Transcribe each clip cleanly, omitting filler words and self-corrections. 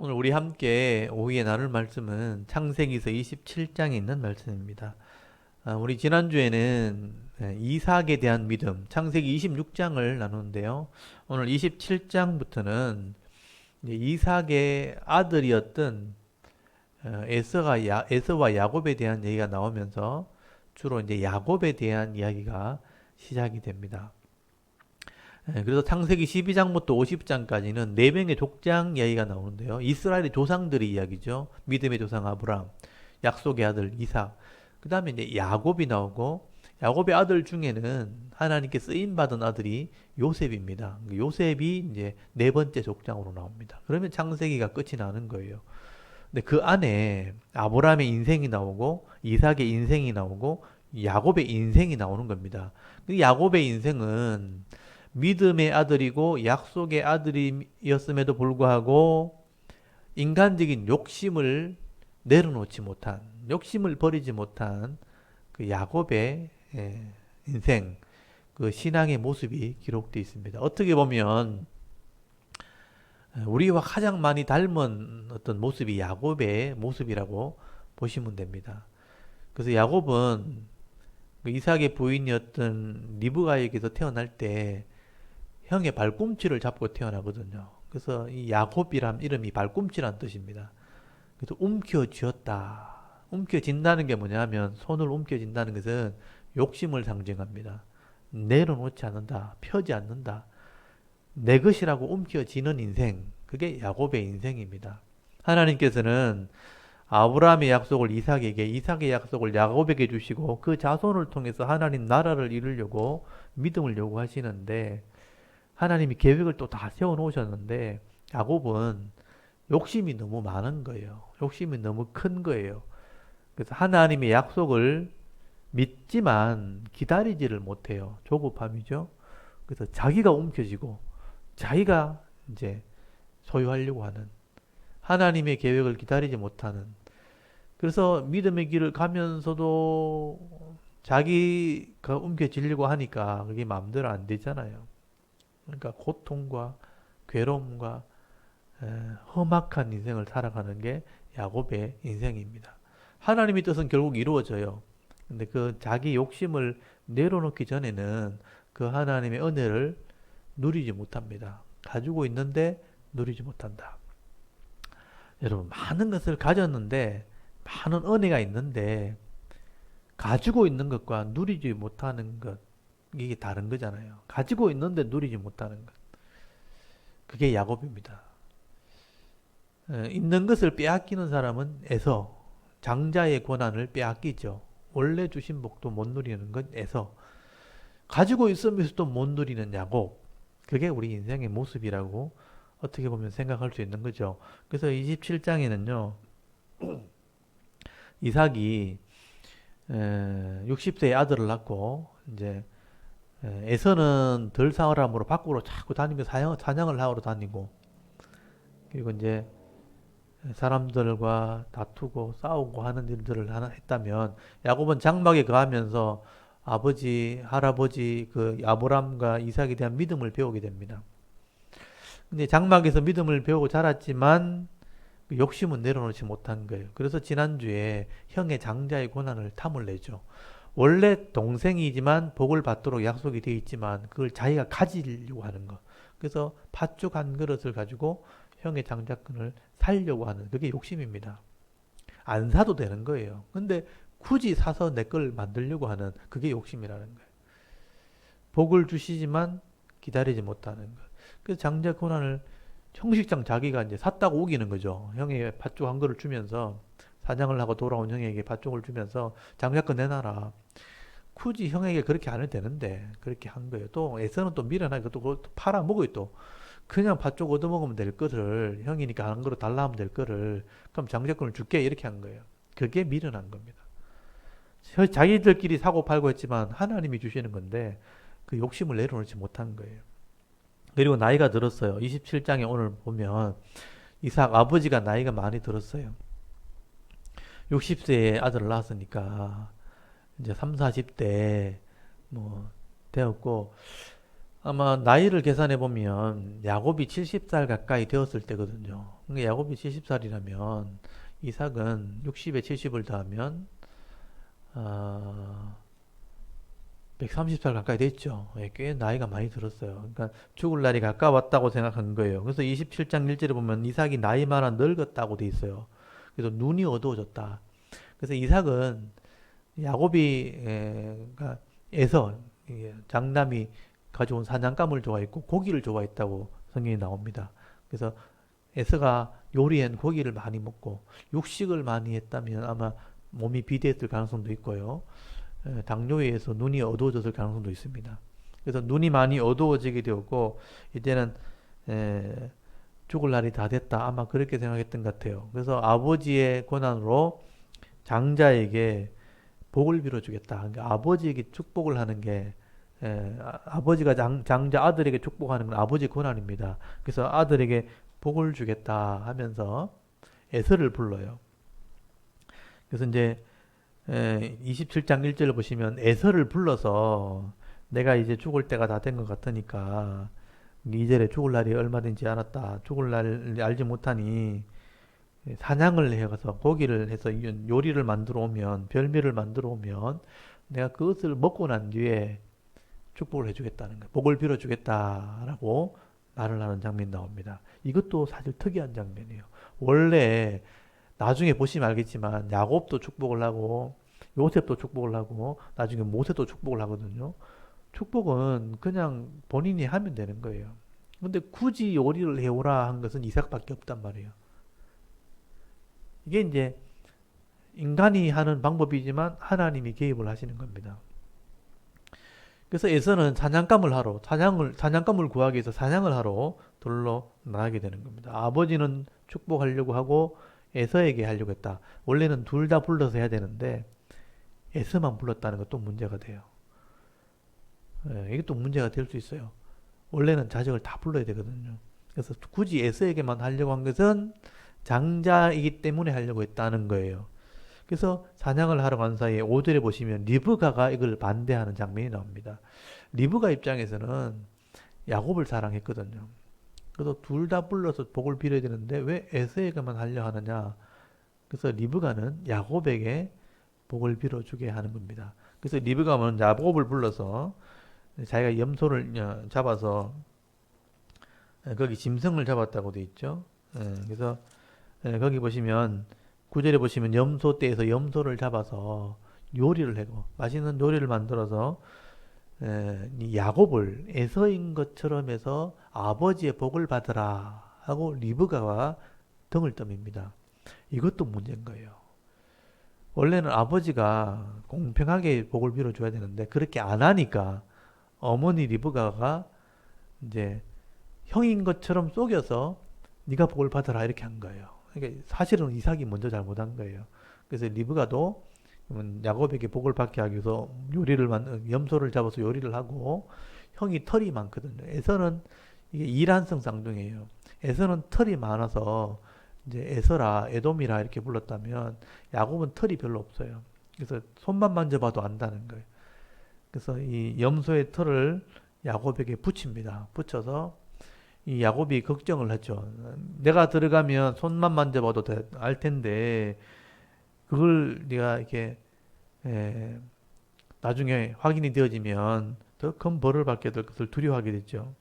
오늘 우리 함께 오후에 나눌 말씀은 창세기서 27장에 있는 말씀입니다. 우리 지난주에는 이삭에 대한 믿음, 창세기 26장을 나누는데요. 오늘 27장부터는 이삭의 아들이었던 에서와 야곱에 대한 얘기가 나오면서 주로 이제 야곱에 대한 이야기가 시작이 됩니다. 그래서 창세기 12장부터 50장까지는 네 명의 족장 이야기가 나오는데요. 이스라엘의 조상들의 이야기죠. 믿음의 조상 아브라함, 약속의 아들 이삭. 그 다음에 이제 야곱이 나오고, 야곱의 아들 중에는 하나님께 쓰임 받은 아들이 요셉입니다. 요셉이 이제 네 번째 족장으로 나옵니다. 그러면 창세기가 끝이 나는 거예요. 근데 그 안에 아브라함의 인생이 나오고, 이삭의 인생이 나오고, 야곱의 인생이 나오는 겁니다. 야곱의 인생은 믿음의 아들이고 약속의 아들이었음에도 불구하고 인간적인 욕심을 내려놓지 못한, 욕심을 버리지 못한 그 야곱의 인생, 그 신앙의 모습이 기록되어 있습니다. 어떻게 보면 우리와 가장 많이 닮은 어떤 모습이 야곱의 모습이라고 보시면 됩니다. 그래서 야곱은 그 이삭의 부인이었던 리브가에게서 태어날 때 형의 발꿈치를 잡고 태어나거든요. 그래서 이 야곱이란 이름이 발꿈치란 뜻입니다. 그래서 움켜쥐었다. 움켜쥔다는 게 뭐냐면 손을 움켜쥔다는 것은 욕심을 상징합니다. 내려놓지 않는다. 펴지 않는다. 내 것이라고 움켜쥐는 인생. 그게 야곱의 인생입니다. 하나님께서는 아브라함의 약속을 이삭에게, 이삭의 약속을 야곱에게 주시고 그 자손을 통해서 하나님 나라를 이루려고 믿음을 요구하시는데 하나님이 계획을 또 다 세워놓으셨는데 야곱은 욕심이 너무 많은 거예요. 욕심이 너무 큰 거예요. 그래서 하나님의 약속을 믿지만 기다리지를 못해요. 조급함이죠. 그래서 자기가 움켜쥐고 자기가 이제 소유하려고 하는 하나님의 계획을 기다리지 못하는 그래서 믿음의 길을 가면서도 자기가 움켜쥐려고 하니까 그게 마음대로 안 되잖아요. 그러니까 고통과 괴로움과 험악한 인생을 살아가는 게 야곱의 인생입니다. 하나님의 뜻은 결국 이루어져요. 근데 그 자기 욕심을 내려놓기 전에는 그 하나님의 은혜를 누리지 못합니다. 가지고 있는데 누리지 못한다. 여러분, 많은 것을 가졌는데, 많은 은혜가 있는데, 가지고 있는 것과 누리지 못하는 것, 이게 다른 거잖아요. 가지고 있는데 누리지 못하는 것. 그게 야곱입니다. 있는 것을 빼앗기는 사람은 에서, 장자의 권한을 빼앗기죠. 원래 주신 복도 못 누리는 건 에서, 가지고 있으면서도 못 누리는 야곱. 그게 우리 인생의 모습이라고 어떻게 보면 생각할 수 있는 거죠. 그래서 27장에는요, 이삭이 60세의 아들을 낳고, 이제, 에서는 덜 사람으로 밖으로 자꾸 다니면서 사냥을 하러 다니고, 그리고 이제 사람들과 다투고 싸우고 하는 일들을 했다면, 야곱은 장막에 거하면서 아버지, 할아버지, 그 아브람과 이삭에 대한 믿음을 배우게 됩니다. 근데 장막에서 믿음을 배우고 자랐지만 그 욕심은 내려놓지 못한 거예요. 그래서 지난주에 형의 장자의 권한을 탐을 내죠. 원래 동생이지만 복을 받도록 약속이 되어 있지만 그걸 자기가 가지려고 하는 거. 그래서 팥죽 한 그릇을 가지고 형의 장자권을 살려고 하는 그게 욕심입니다. 안 사도 되는 거예요. 근데 굳이 사서 내 걸 만들려고 하는 그게 욕심이라는 거예요. 복을 주시지만 기다리지 못하는 것. 그래서 장자 권한을 형식상 자기가 이제 샀다고 우기는 거죠. 형에게 팥죽 한 그릇 주면서 사냥을 하고 돌아온 형에게 팥죽을 주면서 장자권 내놔라. 굳이 형에게 그렇게 안 해도 되는데 그렇게 한 거예요. 또 에서는 또 미련하게 또 팔아먹어요 또. 그냥 팥죽 얻어먹으면 될 거를 형이니까 한 그릇 달라 하면 될 거를 그럼 장자권을 줄게 이렇게 한 거예요. 그게 미련한 겁니다. 자기들끼리 사고 팔고 했지만 하나님이 주시는 건데 그 욕심을 내려놓지 못한 거예요. 그리고 나이가 들었어요. 27장에 오늘 보면 이삭 아버지가 나이가 많이 들었어요. 60세에 아들을 낳았으니까 이제 3, 40대 뭐 되었고 아마 나이를 계산해 보면 야곱이 70살 가까이 되었을 때거든요. 그러니까 야곱이 70살이라면 이삭은 60에 70을 더하면 130살 가까이 됐죠. 예, 꽤 나이가 많이 들었어요. 그러니까 죽을 날이 가까웠다고 생각한 거예요. 그래서 27장 1절에 보면 이삭이 나이 많아 늙었다고 돼 있어요. 그래서 눈이 어두워졌다. 그래서 이삭은 야곱이 그러니까 에서 장남이 가져온 사냥감을 좋아했고 고기를 좋아했다고 성경에 나옵니다. 그래서 에서가 요리한 고기를 많이 먹고 육식을 많이 했다면 아마 몸이 비대했을 가능성도 있고요. 당뇨에 의해서 눈이 어두워졌을 가능성도 있습니다. 그래서 눈이 많이 어두워지게 되었고 이제는 죽을 날이 다 됐다. 아마 그렇게 생각했던 것 같아요. 그래서 아버지의 권한으로 장자에게 복을 빌어주겠다. 그러니까 아버지에게 축복을 하는 게 아버지가 장자 아들에게 축복하는 건 아버지 권한입니다. 그래서 아들에게 복을 주겠다 하면서 에서를 불러요. 그래서 이제 27장 1절을 보시면 에서를 불러서 내가 이제 죽을 때가 다 된 것 같으니까 2절에 죽을 날이 얼마든지 알았다. 죽을 날을 알지 못하니 사냥을 해서 고기를 해서 요리를 만들어 오면 별미를 만들어 오면 내가 그것을 먹고 난 뒤에 축복을 해주겠다는 거예요. 복을 빌어주겠다라고 말을 하는 장면이 나옵니다. 이것도 사실 특이한 장면이에요. 원래 나중에 보시면 알겠지만 야곱도 축복을 하고 요셉도 축복을 하고 나중에 모세도 축복을 하거든요. 축복은 그냥 본인이 하면 되는 거예요. 근데 굳이 요리를 해오라 한 것은 이삭밖에 없단 말이에요. 이게 이제 인간이 하는 방법이지만 하나님이 개입을 하시는 겁니다. 그래서 에서는 사냥감을 구하기 위해서 사냥을 하러 들러 나가게 되는 겁니다. 아버지는 축복하려고 하고 에서에게 하려고 했다. 원래는 둘 다 불러서 해야 되는데 에서만 불렀다는 것도 문제가 돼요. 이게 또 문제가 될 수 있어요. 원래는 자식을 다 불러야 되거든요. 그래서 굳이 에서에게만 하려고 한 것은 장자이기 때문에 하려고 했다는 거예요. 그래서 사냥을 하러 간 사이에 5절에 보시면 리브가가 이걸 반대하는 장면이 나옵니다. 리브가 입장에서는 야곱을 사랑했거든요. 그래서 둘 다 불러서 복을 빌어야 되는데 왜 에서에게만 하려 하느냐. 그래서 리브가는 야곱에게 복을 빌어주게 하는 겁니다. 그래서 리브가는 야곱을 불러서 자기가 염소를 잡아서 거기 짐승을 잡았다고 돼 있죠. 그래서 거기 보시면 9절에 보시면 염소 떼에서 염소를 잡아서 요리를 하고 맛있는 요리를 만들어서 이 야곱을 에서인 것처럼 해서 아버지의 복을 받으라 하고 리브가와 등을 떠밉니다. 이것도 문제인 거예요. 원래는 아버지가 공평하게 복을 빌어줘야 되는데 그렇게 안 하니까 어머니 리브가가 이제 형인 것처럼 속여서 네가 복을 받아라 이렇게 한 거예요. 그러니까 사실은 이삭이 먼저 잘못한 거예요. 그래서 리브가도 야곱에게 복을 받게 하기 위해서 염소를 잡아서 요리를 하고 형이 털이 많거든요. 에서는 이게 이란성 쌍둥이에요. 에서는 털이 많아서 이제 에서라 에돔이라 이렇게 불렀다면 야곱은 털이 별로 없어요. 그래서 손만 만져봐도 안다는 거예요. 그래서 이 염소의 털을 야곱에게 붙입니다. 붙여서 이 야곱이 걱정을 했죠. 내가 들어가면 손만 만져봐도 알 텐데 그걸 네가 이렇게 에, 나중에 확인이 되어지면 더 큰 벌을 받게 될 것을 두려워하게 됐죠.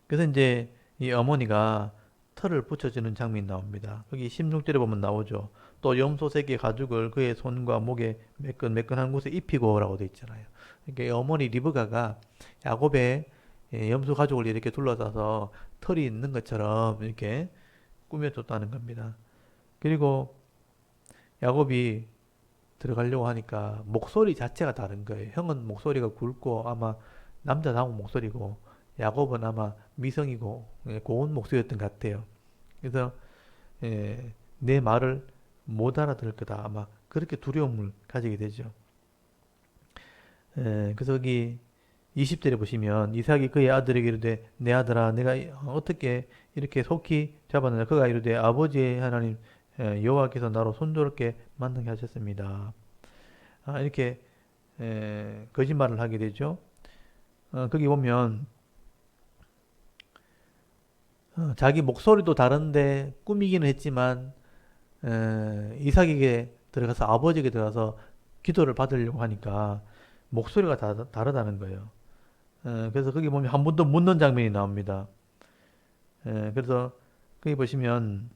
그래서 이제 이 어머니가 털을 붙여주는 장면이 나옵니다. 거기 16절에 보면 나오죠. 또 염소 새끼 가죽을 그의 손과 목에 매끈매끈한 곳에 입히고 라고 되어 있잖아요. 그러니까 어머니 리브가가 야곱의 염소 가죽을 이렇게 둘러싸서 털이 있는 것처럼 이렇게 꾸며줬다는 겁니다. 그리고 야곱이 들어가려고 하니까 목소리 자체가 다른 거예요. 형은 목소리가 굵고 아마 남자다운 목소리고 야곱은 아마 미성이고 고운 목소리였던 것 같아요. 그래서 내 말을 못 알아들을 거다. 아마 그렇게 두려움을 가지게 되죠. 그래서 여기 20절에 보시면 이삭이 그의 아들에게 이르되 내 아들아 내가 어떻게 이렇게 속히 잡았느냐 그가 이르되 아버지의 하나님 여호와께서 나로 손조롭게 만나게 하셨습니다. 이렇게 거짓말을 하게 되죠. 거기 보면 자기 목소리도 다른데 꾸미기는 했지만 이삭에게 들어가서 아버지에게 들어가서 기도를 받으려고 하니까 목소리가 다르다는 거예요. 그래서 거기 보면 한 번 더 묻는 장면이 나옵니다. 그래서 거기 보시면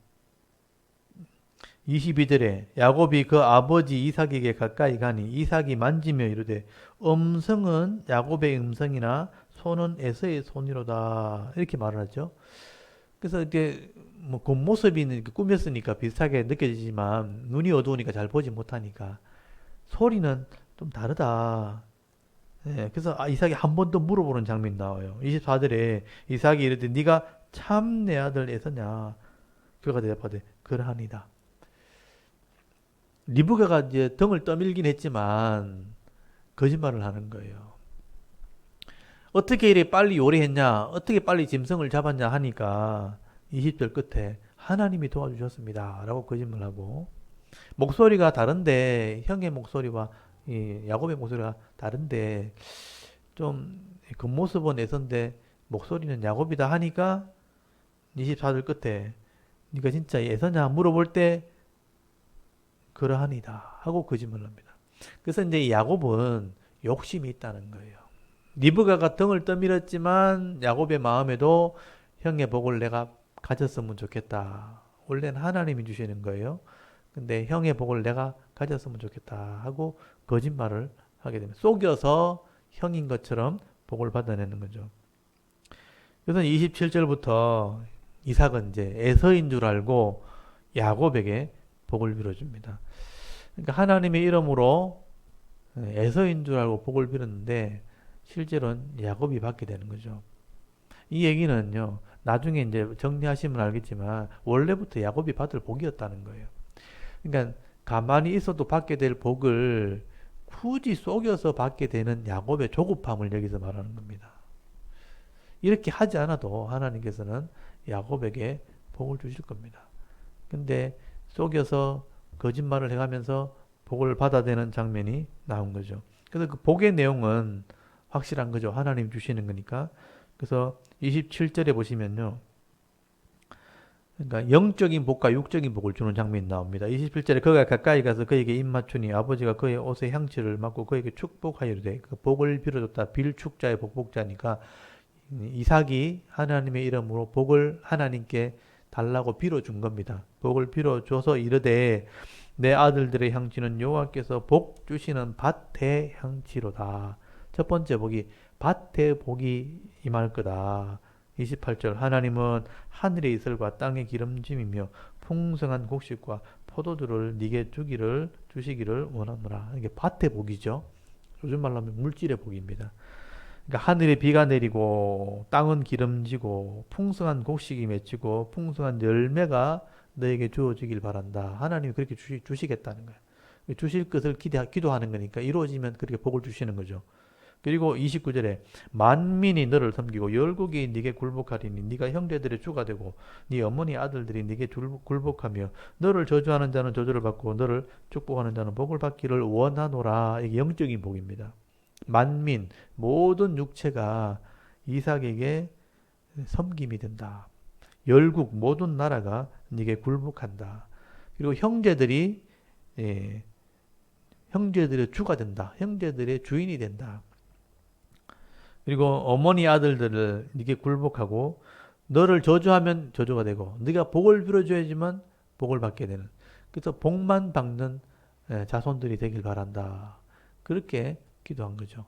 22절에 야곱이 그 아버지 이삭에게 가까이 가니 이삭이 만지며 이르되 음성은 야곱의 음성이나 손은 에서의 손이로다 이렇게 말을 하죠. 그래서 이게 뭐 겉모습이 이렇게 꾸몄으니까 비슷하게 느껴지지만 눈이 어두우니까 잘 보지 못하니까 소리는 좀 다르다. 그래서 이삭이 한 번 더 물어보는 장면이 나와요. 24절에 이삭이 이르되 네가 참 내 아들 에서냐? 그가 대답하되 그러하니다. 리브가가 이제 등을 떠밀긴 했지만 거짓말을 하는 거예요. 어떻게 이래 빨리 요리했냐? 어떻게 빨리 짐승을 잡았냐 하니까 20절 끝에 하나님이 도와주셨습니다. 라고 거짓말하고 목소리가 다른데 형의 목소리와 이 야곱의 목소리가 다른데 좀 겉모습은 에서인데 목소리는 야곱이다 하니까 24절 끝에 네가 진짜 에서냐 물어볼 때 그러하니다 하고 거짓말합니다. 그래서 이제 야곱은 욕심이 있다는 거예요. 리브가가 등을 떠밀었지만 야곱의 마음에도 형의 복을 내가 가졌으면 좋겠다. 원래는 하나님이 주시는 거예요. 근데 형의 복을 내가 가졌으면 좋겠다 하고 거짓말을 하게 됩니다. 속여서 형인 것처럼 복을 받아내는 거죠. 그래서 27절부터 이삭은 이제 에서인 줄 알고 야곱에게 복을 빌어줍니다. 그러니까 하나님의 이름으로 에서인 줄 알고 복을 빌었는데 실제로는 야곱이 받게 되는 거죠. 이 얘기는요, 나중에 이제 정리하시면 알겠지만 원래부터 야곱이 받을 복이었다는 거예요. 그러니까 가만히 있어도 받게 될 복을 굳이 속여서 받게 되는 야곱의 조급함을 여기서 말하는 겁니다. 이렇게 하지 않아도 하나님께서는 야곱에게 복을 주실 겁니다. 근데 속여서 거짓말을 해가면서 복을 받아내는 장면이 나온 거죠. 그래서 그 복의 내용은 확실한 거죠. 하나님 주시는 거니까. 그래서 27절에 보시면요. 그러니까 영적인 복과 육적인 복을 주는 장면이 나옵니다. 27절에 그가 가까이 가서 그에게 입맞추니 아버지가 그의 옷에 향취를 맡고 그에게 축복하여되 그 복을 빌어줬다. 빌축자의 복복자니까 이삭이 하나님의 이름으로 복을 하나님께 달라고 빌어준 겁니다. 복을 빌어줘서 이르되 내 아들들의 향취는 여호와께서 복 주시는 밭의 향취로다. 첫 번째 복이 밭의 복이 임할 거다. 28절 하나님은 하늘의 이슬과 땅의 기름짐이며 풍성한 곡식과 포도주를 네게 주시기를 원하노라. 이게 밭의 복이죠. 요즘 말로 하면 물질의 복입니다. 그러니까 하늘에 비가 내리고 땅은 기름지고 풍성한 곡식이 맺히고 풍성한 열매가 너에게 주어지길 바란다. 하나님이 그렇게 주시겠다는 거예요. 주실 것을 기도하는 거니까 이루어지면 그렇게 복을 주시는 거죠. 그리고 29절에 만민이 너를 섬기고 열국이 네게 굴복하리니 네가 형제들의 주가 되고 네 어머니 아들들이 네게 굴복하며 너를 저주하는 자는 저주를 받고 너를 축복하는 자는 복을 받기를 원하노라. 이게 영적인 복입니다. 만민 모든 육체가 이삭에게 섬김이 된다. 열국 모든 나라가 네게 굴복한다. 그리고 형제들이 형제들의 주가 된다. 형제들의 주인이 된다. 그리고 어머니 아들들을 네게 굴복하고 너를 저주하면 저주가 되고 네가 복을 빌어줘야지만 복을 받게 되는. 그래서 복만 받는 자손들이 되길 바란다. 그렇게 기도한 거죠.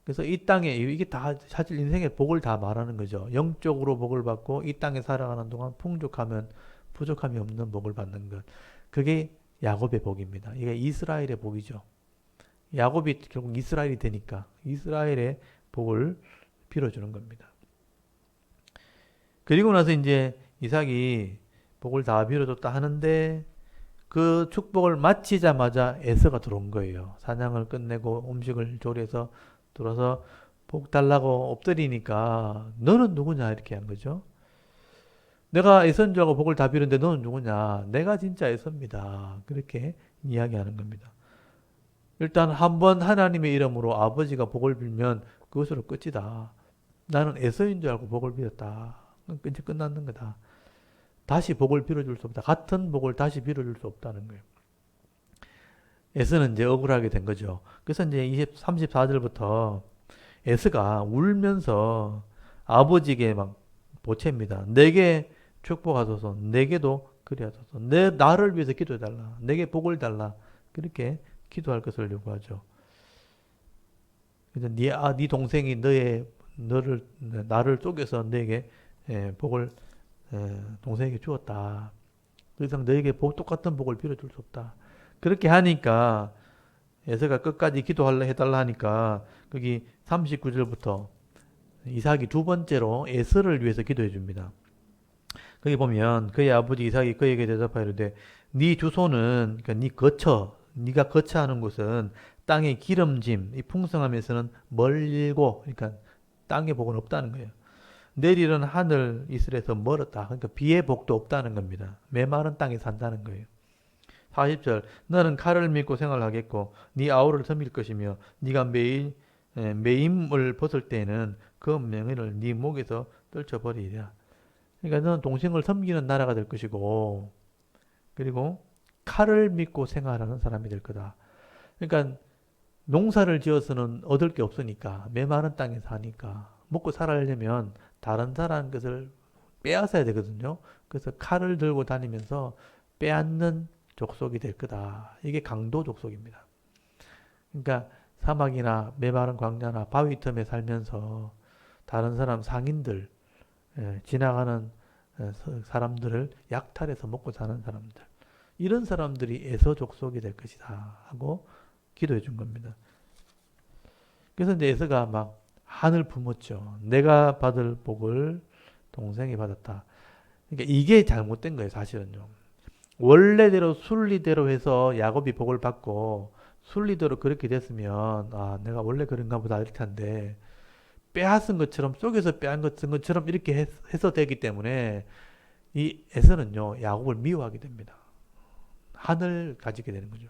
그래서 이 땅에 이게 다 사실 인생의 복을 다 말하는 거죠. 영적으로 복을 받고 이 땅에 살아가는 동안 풍족하면 부족함이 없는 복을 받는 것. 그게 야곱의 복입니다. 이게 이스라엘의 복이죠. 야곱이 결국 이스라엘이 되니까 이스라엘의 복을 빌어주는 겁니다. 그리고 나서 이제 이삭이 복을 다 빌어줬다 하는데 그 축복을 마치자마자 에서가 들어온 거예요. 사냥을 끝내고 음식을 조리해서 들어서 복 달라고 엎드리니까 너는 누구냐 이렇게 한 거죠. 내가 에서인 줄 알고 복을 다 빌었는데 너는 누구냐? 내가 진짜 에서입니다. 그렇게 이야기하는 겁니다. 일단 한 번 하나님의 이름으로 아버지가 복을 빌면 그것으로 끝이다. 나는 에서인 줄 알고 복을 빌었다. 이제 끝났는 거다. 다시 복을 빌어줄 수 없다. 같은 복을 다시 빌어줄 수 없다는 거예요. 에서는 이제 억울하게 된 거죠. 그래서 이제 34절부터 에서가 울면서 아버지에게 막 보채입니다. 내게 축복하소서, 내게도 그리하소서, 나를 위해서 기도해달라, 내게 복을 달라, 그렇게 기도할 것을 요구하죠. 그래서 네 동생이 나를 속여서 너에게 복을 동생에게 주었다. 더 이상 너에게 똑같은 복을 빌어줄 수 없다. 그렇게 하니까 에서가 끝까지 기도하려 해달라 하니까 거기 39절부터 이삭이 두 번째로 에서를 위해서 기도해 줍니다. 거기 보면 그의 아버지 이삭이 그에게 대답하여 이르되 네 주소는 그러니까 네가 거처하는 곳은 땅의 기름짐, 이 풍성함에서는 멀고 그러니까 땅의 복은 없다는 거예요. 내리는 하늘 이슬에서 멀었다. 그러니까 비의 복도 없다는 겁니다. 메마른 땅에 산다는 거예요. 40절 너는 칼을 믿고 생활하겠고 네 아우를 섬길 것이며 네가 매일 매임을 벗을 때에는 그 명예를 네 목에서 떨쳐버리리라. 그러니까 너는 동생을 섬기는 나라가 될 것이고 그리고 칼을 믿고 생활하는 사람이 될 거다. 그러니까 농사를 지어서는 얻을 게 없으니까 메마른 땅에 사니까 먹고 살아려면 다른 사람 것을 빼앗아야 되거든요. 그래서 칼을 들고 다니면서 빼앗는 족속이 될 거다. 이게 강도 족속입니다. 그러니까 사막이나 메마른 광야나 바위 틈에 살면서 다른 사람 상인들, 지나가는 사람들을 약탈해서 먹고 사는 사람들. 이런 사람들이 에서 족속이 될 것이다. 하고 기도해 준 겁니다. 그래서 이제 에서가 막 한을 품었죠. 내가 받을 복을 동생이 받았다. 그러니까 이게 잘못된 거예요, 사실은요. 원래대로 순리대로 해서 야곱이 복을 받고 순리대로 그렇게 됐으면 아 내가 원래 그런가 보다 이렇게 한데 빼앗은 것처럼 속에서 빼앗은 것처럼 이렇게 해서 되기 때문에 이 에서는요 야곱을 미워하게 됩니다. 한을 가지게 되는 거죠.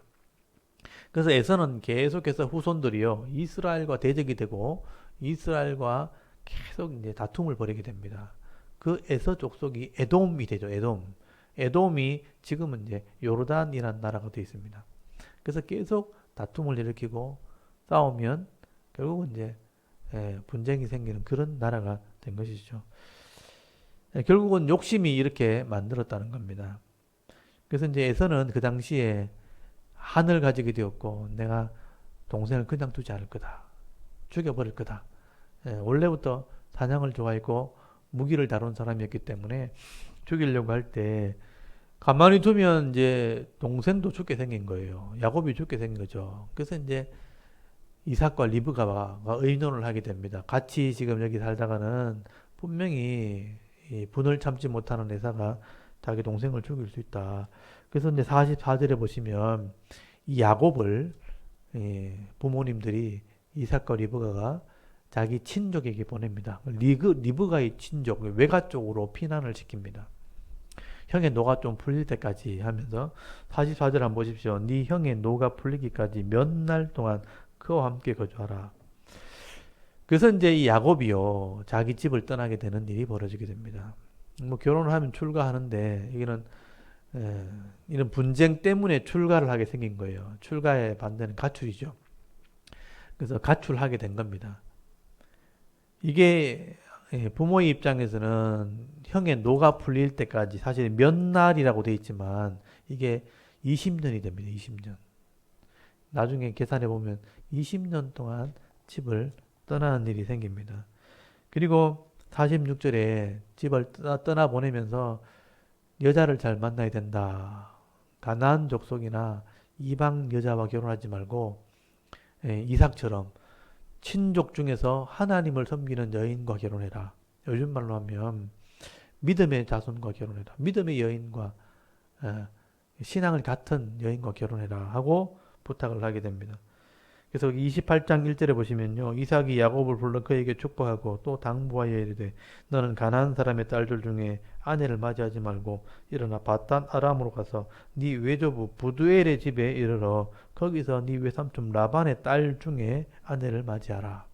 그래서 에서는 계속해서 후손들이요 이스라엘과 대적이 되고 이스라엘과 계속 이제 다툼을 벌이게 됩니다. 그 에서 족속이 에돔이 되죠. 에돔이 지금은 이제 요르단이라는 나라가 되어 있습니다. 그래서 계속 다툼을 일으키고 싸우면 결국은 이제 분쟁이 생기는 그런 나라가 된 것이죠. 결국은 욕심이 이렇게 만들었다는 겁니다. 그래서 이제 에서는 그 당시에 한을 가지게 되었고 내가 동생을 그냥 두지 않을 거다. 죽여버릴 거다. 원래부터 사냥을 좋아했고 무기를 다룬 사람이었기 때문에 죽이려고 할 때 가만히 두면 이제 동생도 죽게 생긴 거예요. 야곱이 죽게 생긴 거죠. 그래서 이제 이삭과 리브가가 의논을 하게 됩니다. 같이 지금 여기 살다가는 분명히 이 분을 참지 못하는 에사가 자기 동생을 죽일 수 있다. 그래서 이제 44절에 보시면 이 야곱을 부모님들이 이삭과 리브가가 자기 친족에게 보냅니다. 리브가의 친족, 외가 쪽으로 피난을 시킵니다. 형의 노가 좀 풀릴 때까지 하면서 44절 한번 보십시오. 네 형의 노가 풀리기까지 몇 날 동안 그와 함께 거주하라. 그래서 이제 이 야곱이요 자기 집을 떠나게 되는 일이 벌어지게 됩니다. 뭐 결혼을 하면 출가하는데 이런 분쟁 때문에 출가를 하게 생긴 거예요. 출가의 반대는 가출이죠. 그래서 가출하게 된 겁니다. 이게 부모의 입장에서는 형의 노가 풀릴 때까지 사실 몇 날이라고 돼 있지만 이게 20년이 됩니다. 20년. 나중에 계산해 보면 20년 동안 집을 떠나는 일이 생깁니다. 그리고 46절에 집을 떠나 보내면서 여자를 잘 만나야 된다. 가나안 족속이나 이방 여자와 결혼하지 말고 이삭처럼 친족 중에서 하나님을 섬기는 여인과 결혼해라. 요즘 말로 하면 믿음의 자손과 결혼해라. 믿음의 여인과 신앙을 같은 여인과 결혼해라 하고 부탁을 하게 됩니다. 그래서 28장 1절에 보시면요. 이삭이 야곱을 불러 그에게 축복하고 또 당부하여 이르되 너는 가나안 사람의 딸들 중에 아내를 맞이하지 말고 일어나 밧단 아람으로 가서 네 외조부 부두엘의 집에 이르러 거기서 네 외삼촌 라반의 딸 중에 아내를 맞이하라.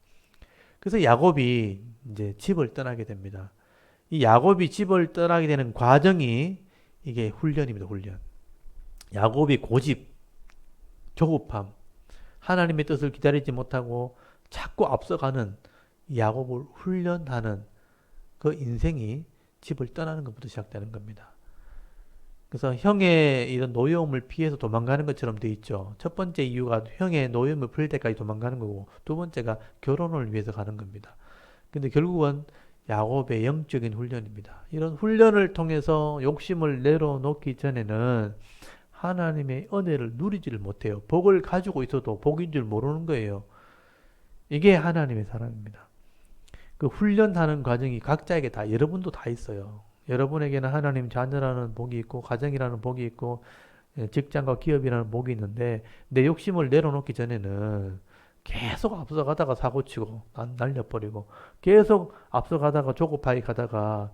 그래서 야곱이 이제 집을 떠나게 됩니다. 이 야곱이 집을 떠나게 되는 과정이 이게 훈련입니다. 훈련. 야곱이 고집, 조급함, 하나님의 뜻을 기다리지 못하고 자꾸 앞서가는 야곱을 훈련하는 그 인생이 집을 떠나는 것부터 시작되는 겁니다. 그래서 형의 이런 노여움을 피해서 도망가는 것처럼 돼 있죠. 첫 번째 이유가 형의 노여움을 풀 때까지 도망가는 거고, 두 번째가 결혼을 위해서 가는 겁니다. 근데 결국은 야곱의 영적인 훈련입니다. 이런 훈련을 통해서 욕심을 내려놓기 전에는 하나님의 은혜를 누리지를 못해요. 복을 가지고 있어도 복인 줄 모르는 거예요. 이게 하나님의 사랑입니다. 그 훈련하는 과정이 각자에게 다, 여러분도 다 있어요. 여러분에게는 하나님 자녀라는 복이 있고, 가정이라는 복이 있고, 직장과 기업이라는 복이 있는데, 내 욕심을 내려놓기 전에는 계속 앞서가다가 사고치고, 날려버리고, 계속 앞서가다가 조급하게 가다가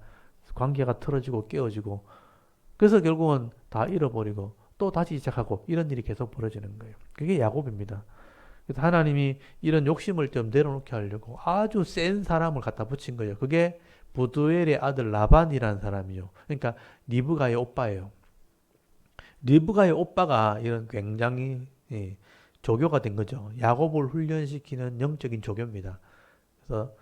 관계가 틀어지고 깨어지고, 그래서 결국은 다 잃어버리고, 또 다시 시작하고, 이런 일이 계속 벌어지는 거예요. 그게 야곱입니다. 그래서 하나님이 이런 욕심을 좀 내려놓게 하려고 아주 센 사람을 갖다 붙인 거예요. 그게 부두엘의 아들 라반이라는 사람이요. 그러니까 리브가의 오빠예요. 리브가의 오빠가 이런 굉장히 조교가 된 거죠. 야곱을 훈련시키는 영적인 조교입니다. 그래서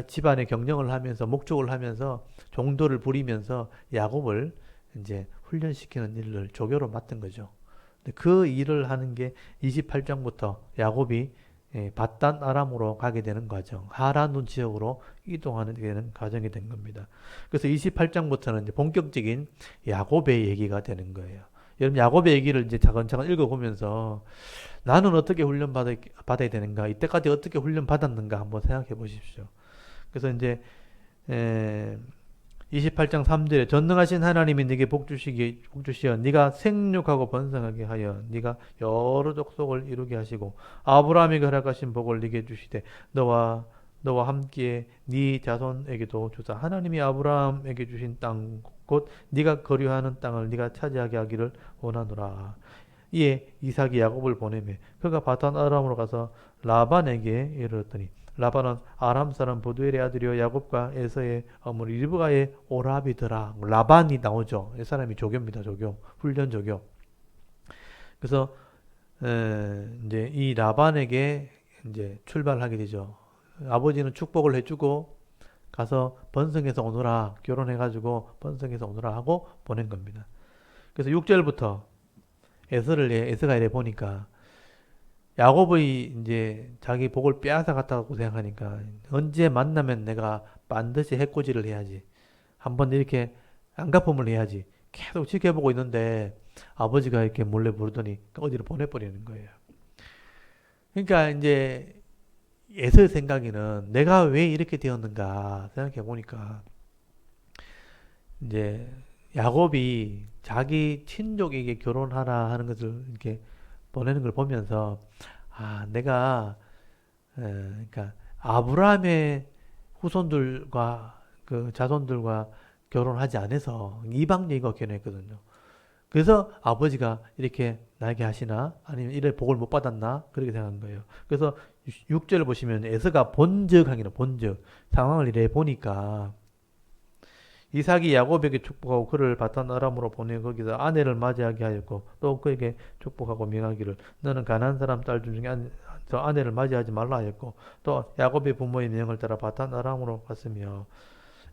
집안의 경영을 하면서 목족을 하면서 종도를 부리면서 야곱을 이제 훈련시키는 일을 조교로 맡은 거죠. 그 일을 하는 게 28장부터 야곱이 밧단 아람으로 가게 되는 과정, 하란눈 지역으로 이동하는 되는 과정이 된 겁니다. 그래서 28장부터는 이제 본격적인 야곱의 얘기가 되는 거예요. 여러분 야곱의 얘기를 이제 차근차근 읽어보면서 나는 어떻게 훈련 받아야 되는가, 이때까지 어떻게 훈련 받았는가 한번 생각해 보십시오. 그래서 이제 28장 3절에 전능하신 하나님이 네게 복주시어 네가 생육하고 번성하게 하여 네가 여러 족속을 이루게 하시고 아브라함에게 허락하신 복을 네게 주시되 너와 함께 네 자손에게도 주사. 하나님이 아브라함에게 주신 땅 곧 네가 거류하는 땅을 네가 차지하게 하기를 원하노라. 이에 이삭이 야곱을 보내매 그가 바단 아람으로 가서 라반에게 이르렀더니 라반은 아람 사람 부두엘의 아들이요 야곱과 에서의 어머니 리브가의 오라비더라. 라반이 나오죠. 이 사람이 조교입니다. 조교. 훈련 조교. 그래서 이제 이 라반에게 이제 출발하게 되죠. 아버지는 축복을 해주고 가서 번성해서 오너라. 결혼해가지고 번성해서 오너라 하고 보낸 겁니다. 그래서 6절부터 에서가 이래 보니까 야곱의 이제 자기 복을 빼앗아 갔다고 생각하니까 언제 만나면 내가 반드시 해코지를 해야지. 한번 이렇게 안갚음을 해야지. 계속 지켜보고 있는데 아버지가 이렇게 몰래 부르더니 어디로 보내버리는 거예요. 그러니까 이제 에서의 생각에는 내가 왜 이렇게 되었는가 생각해 보니까 이제 야곱이 자기 친족에게 결혼하라 하는 것을 이렇게 보내는 걸 보면서 내가 그러니까 아브라함의 후손들과 그 자손들과 결혼하지 않아서 이방여인과 결혼했거든요. 그래서 아버지가 이렇게 나에게 하시나 아니면 이래 복을 못 받았나 그렇게 생각한 거예요. 그래서 6절을 보시면 에서가 본적하기는 본적 상황을 이래 보니까 이삭이 야곱에게 축복하고 그를 바탄 아람으로 보내 거기서 아내를 맞이하게 하였고 또 그에게 축복하고 명하기를 너는 가나안 사람 딸 중에 저 아내를 맞이하지 말라 하였고 또 야곱의 부모의 명을 따라 바탄 아람으로 갔으며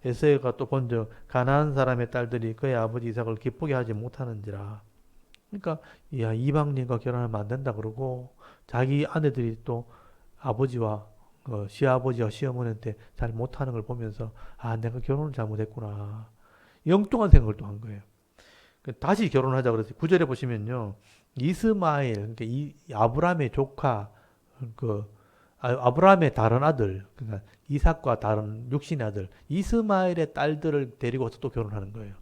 에서가 또 본즉 가나안 사람의 딸들이 그의 아버지 이삭을 기쁘게 하지 못하는지라. 그러니까 이방인과 결혼하면 안 된다 그러고 자기 아내들이 또 아버지와 시아버지와 시어머니한테 잘 못하는 걸 보면서 내가 결혼을 잘못했구나. 영뚱한 생각을 또 한 거예요. 다시 결혼하자 그래서 9절에 보시면요. 이스마엘, 그러니까 아브라함의 조카, 아브라함의 다른 아들, 그러니까 이삭과 다른 육신의 아들, 이스마엘의 딸들을 데리고서 또 결혼하는 거예요.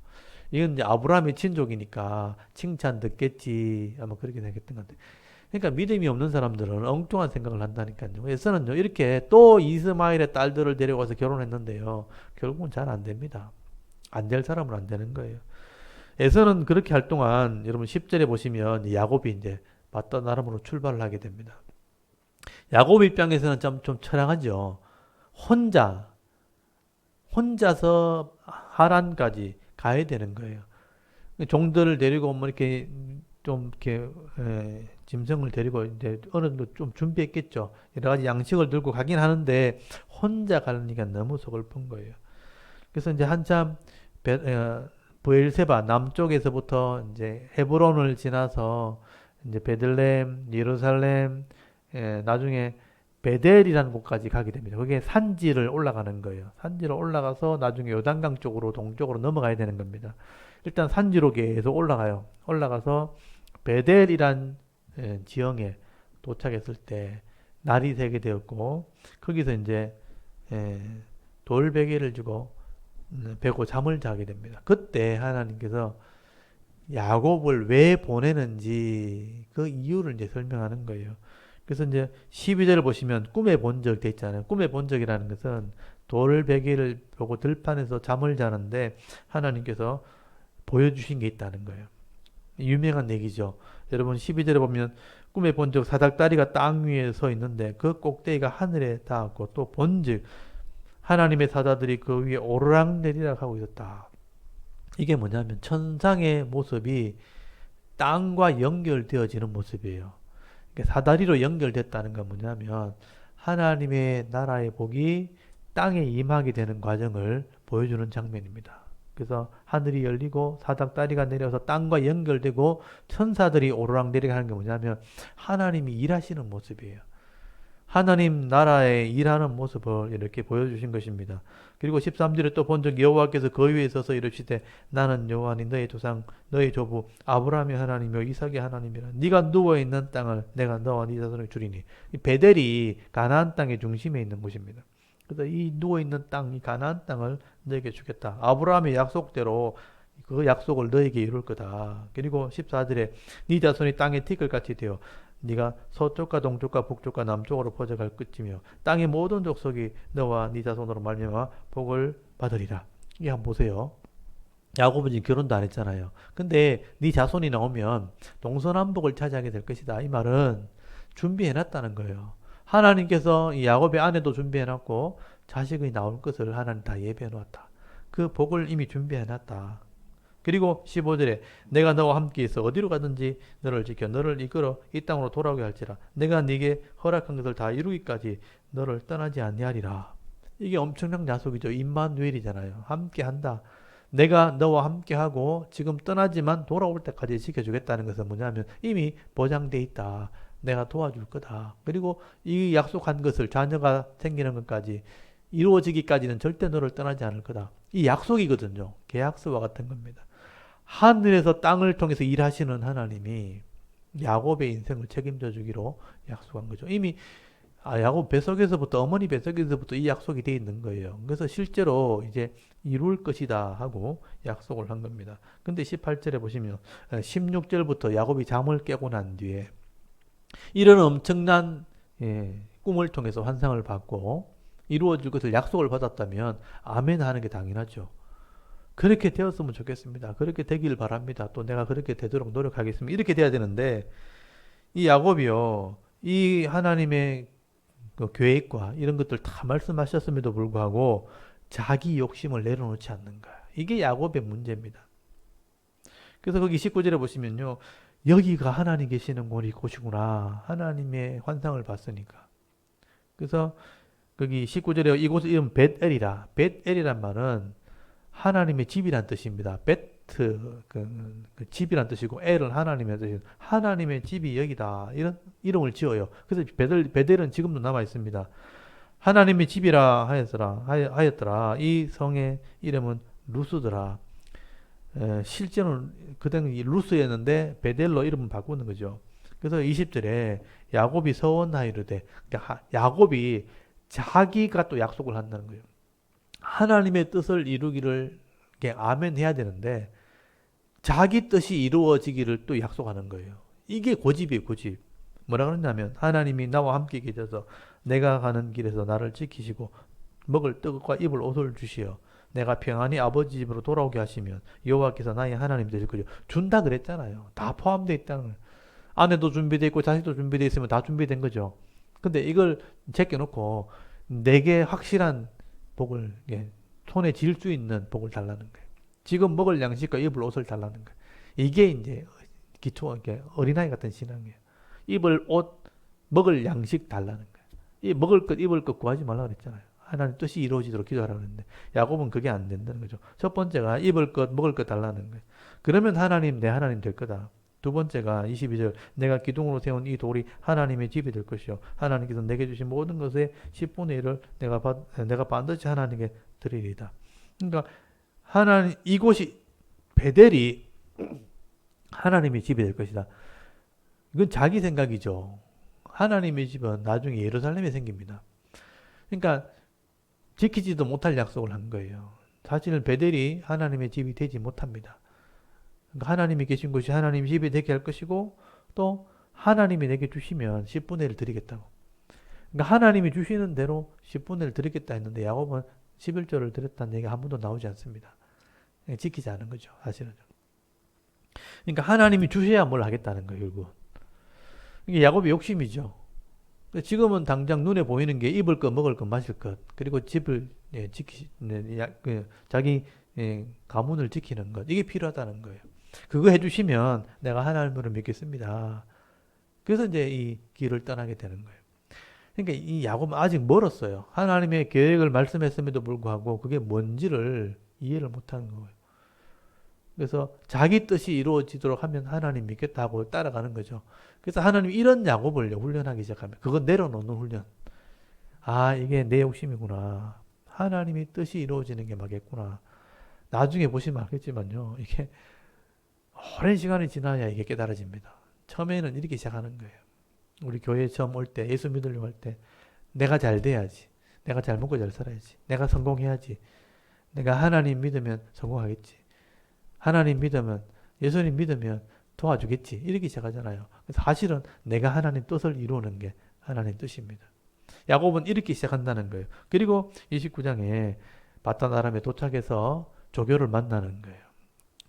이건 이제 아브라함의 친족이니까 칭찬 듣겠지. 아마 그렇게 생각했던 것 같아요. 그러니까 믿음이 없는 사람들은 엉뚱한 생각을 한다니까요. 에서는요, 이렇게 또 이스마엘의 딸들을 데려가서 결혼했는데요. 결국은 잘 안 됩니다. 안 될 사람은 안 되는 거예요. 에서는 그렇게 할 동안 여러분 10절에 보시면 야곱이 이제 맞던 나름으로 출발을 하게 됩니다. 야곱 입장에서는 좀 처량하죠. 혼자서 하란까지 가야 되는 거예요. 종들을 데리고 뭐 이렇게 좀 이렇게 짐승을 데리고 이제 어느 정도 좀 준비했겠죠. 여러 가지 양식을 들고 가긴 하는데 혼자 가니까 너무 서글픈 거예요. 그래서 이제 한참 브엘세바 남쪽에서부터 이제 헤브론을 지나서 이제 베들레헴, 예루살렘, 나중에 베델이라는 곳까지 가게 됩니다. 그게 산지를 올라가는 거예요. 산지로 올라가서 나중에 요단강 쪽으로 동쪽으로 넘어가야 되는 겁니다. 일단 산지로 계속 올라가요. 올라가서 베델이란 지형에 도착했을 때 날이 새게 되었고 거기서 이제 돌베개를 주고 베고 잠을 자게 됩니다. 그때 하나님께서 야곱을 왜 보내는지 그 이유를 이제 설명하는 거예요. 그래서 이제 12절을 보시면 꿈에 본 적 돼 있잖아요. 꿈에 본 적이라는 것은 돌베개를 보고 들판에서 잠을 자는데 하나님께서 보여주신 게 있다는 거예요. 유명한 얘기죠. 여러분 12절에 보면 꿈에 본 적 사닥다리가 땅 위에 서 있는데 그 꼭대기가 하늘에 닿았고 또 본즉 하나님의 사자들이 그 위에 오르락내리락 하고 있었다. 이게 뭐냐면 천상의 모습이 땅과 연결되어지는 모습이에요. 사다리로 연결됐다는 건 뭐냐면 하나님의 나라의 복이 땅에 임하게 되는 과정을 보여주는 장면입니다. 그래서 하늘이 열리고 사닥다리가 내려서 땅과 연결되고 천사들이 오르락내리락 하는 게 뭐냐면 하나님이 일하시는 모습이에요. 하나님 나라의 일하는 모습을 이렇게 보여주신 것입니다. 그리고 13절에 또 본적 여호와께서 그 위에 서서 이르시되 나는 여호와니 너의 조상 너의 조부 아브라함의 하나님이요 이삭의 하나님이라 네가 누워있는 땅을 내가 너와 네 자손에게 주리니 이 베델이 가나안 땅의 중심에 있는 곳입니다. 그래서 이 누워있는 땅, 이 가나안 땅을 너에게 주겠다. 아브라함의 약속대로 그 약속을 너에게 이룰 거다. 그리고 14절에 네 자손이 땅의 티끌같이 되어 네가 서쪽과 동쪽과 북쪽과 남쪽으로 퍼져갈 끝이며 땅의 모든 족속이 너와 네 자손으로 말미암아 복을 받으리라. 이게 한번 보세요. 야곱은 지금 결혼도 안 했잖아요. 근데 네 자손이 나오면 동서남북을 차지하게 될 것이다. 이 말은 준비해놨다는 거예요. 하나님께서 이 야곱의 아내도 준비해놨고 자식이 나올 것을 하나님 다 예비해놓았다. 그 복을 이미 준비해놨다. 그리고 15절에 내가 너와 함께 있어 어디로 가든지 너를 지켜 너를 이끌어 이 땅으로 돌아오게 할지라 내가 네게 허락한 것을 다 이루기까지 너를 떠나지 아니하리라. 이게 엄청난 약속이죠. 임마누엘이잖아요. 함께 한다. 내가 너와 함께 하고 지금 떠나지만 돌아올 때까지 지켜주겠다는 것은 뭐냐면 이미 보장돼 있다. 내가 도와줄 거다. 그리고 이 약속한 것을 자녀가 생기는 것까지 이루어지기까지는 절대 너를 떠나지 않을 거다. 이 약속이거든요. 계약서와 같은 겁니다. 하늘에서 땅을 통해서 일하시는 하나님이 야곱의 인생을 책임져 주기로 약속한 거죠. 이미 야곱 뱃속에서부터 어머니 뱃속에서부터 이 약속이 돼 있는 거예요. 그래서 실제로 이제 이룰 것이다 하고 약속을 한 겁니다. 근데 18절에 보시면 16절부터 야곱이 잠을 깨고 난 뒤에 이런 엄청난 꿈을 통해서 환상을 받고 이루어질 것을 약속을 받았다면 아멘 하는 게 당연하죠. 그렇게 되었으면 좋겠습니다. 그렇게 되길 바랍니다. 또 내가 그렇게 되도록 노력하겠습니다. 이렇게 돼야 되는데 이 야곱이요. 이 하나님의 그 계획과 이런 것들 다 말씀하셨음에도 불구하고 자기 욕심을 내려놓지 않는 거야. 이게 야곱의 문제입니다. 그래서 거기 19절에 보시면요. 여기가 하나님 계시는 곳이구나. 하나님의 환상을 봤으니까. 그래서 거기 19절에 이곳 이름 벳엘이라. 벳엘이란 말은 하나님의 집이란 뜻입니다. 베트 그 집이란 뜻이고 엘은 하나님의 뜻이고 하나님의 집이 여기다 이런 이름을 지어요. 그래서 베델은 지금도 남아 있습니다. 하나님의 집이라 하였더라. 이 성의 이름은 루스더라. 실제는 그때는 루스였는데 베델로 이름을 바꾸는 거죠. 그래서 20절에 야곱이 서원하이르되 그러니까 야곱이 자기가 또 약속을 한다는 거예요. 하나님의 뜻을 이루기를 아멘 해야 되는데 자기 뜻이 이루어지기를 또 약속하는 거예요. 이게 고집이에요, 고집. 뭐라 그러냐면 하나님이 나와 함께 계셔서 내가 가는 길에서 나를 지키시고 먹을 떡과 입을 옷을 주시어 내가 평안히 아버지 집으로 돌아오게 하시면 여호와께서 나의 하나님 되실 거죠. 준다 그랬잖아요. 다 포함되어 있다는 거예요. 아내도 준비되어 있고 자식도 준비되어 있으면 다 준비된 거죠. 근데 이걸 제껴놓고 내게 확실한 복을 손에 쥘 수 있는 복을 달라는 거예요. 지금 먹을 양식과 입을 옷을 달라는 거예요. 이게 이제 기초 어린아이 같은 신앙이에요. 입을 옷, 먹을 양식 달라는 거예요. 이 먹을 것, 입을 것 구하지 말라 그랬잖아요. 하나님 뜻이 이루어지도록 기도하라 그랬는데 야곱은 그게 안 된다는 거죠. 첫 번째가 입을 것, 먹을 것 달라는 거예요. 그러면 하나님 내 하나님 될 거다. 두 번째가 22절 내가 기둥으로 세운 이 돌이 하나님의 집이 될 것이요 하나님께서 내게 주신 모든 것의 10분의 1을 내가 반드시 하나님께 드리리다. 그러니까 하나님 이곳이 베델이 하나님의 집이 될 것이다. 이건 자기 생각이죠. 하나님의 집은 나중에 예루살렘에 생깁니다. 그러니까 지키지도 못할 약속을 한 거예요. 사실은 베델이 하나님의 집이 되지 못합니다. 그러니까 하나님이 계신 곳이 하나님의 집이 되게 할 것이고 또 하나님이 내게 주시면 10분의 1을 드리겠다고. 그러니까 하나님이 주시는 대로 10분의 1을 드리겠다 했는데 야곱은 11조를 드렸다는 얘기가 한 번도 나오지 않습니다. 지키지 않은 거죠. 사실은. 그러니까 하나님이 주셔야 뭘 하겠다는 거예요. 결국. 이게 야곱의 욕심이죠. 지금은 당장 눈에 보이는 게 입을 것, 먹을 것, 마실 것, 그리고 집을 자기 가문을 지키는 것, 이게 필요하다는 거예요. 그거 해주시면 내가 하나님을 믿겠습니다. 그래서 이제 이 길을 떠나게 되는 거예요. 그러니까 이 야곱은 아직 멀었어요. 하나님의 계획을 말씀했음에도 불구하고 그게 뭔지를 이해를 못하는 거예요. 그래서 자기 뜻이 이루어지도록 하면 하나님 믿겠다고 따라가는 거죠. 그래서 하나님이 이런 야곱을 훈련하기 시작하면 그건 내려놓는 훈련. 아, 이게 내 욕심이구나. 하나님의 뜻이 이루어지는 게 맞겠구나. 나중에 보시면 알겠지만요. 이게 오랜 시간이 지나야 이게 깨달아집니다. 처음에는 이렇게 시작하는 거예요. 우리 교회에 처음 올 때, 예수 믿으려고 할 때, 내가 잘 돼야지. 내가 잘 먹고 잘 살아야지. 내가 성공해야지. 내가 하나님 믿으면 성공하겠지. 하나님 믿으면, 예수님 믿으면 도와주겠지. 이렇게 시작하잖아요. 그래서 사실은 내가 하나님 뜻을 이루는 게 하나님 뜻입니다. 야곱은 이렇게 시작한다는 거예요. 그리고 29장에 바단 아람에 도착해서 조교를 만나는 거예요.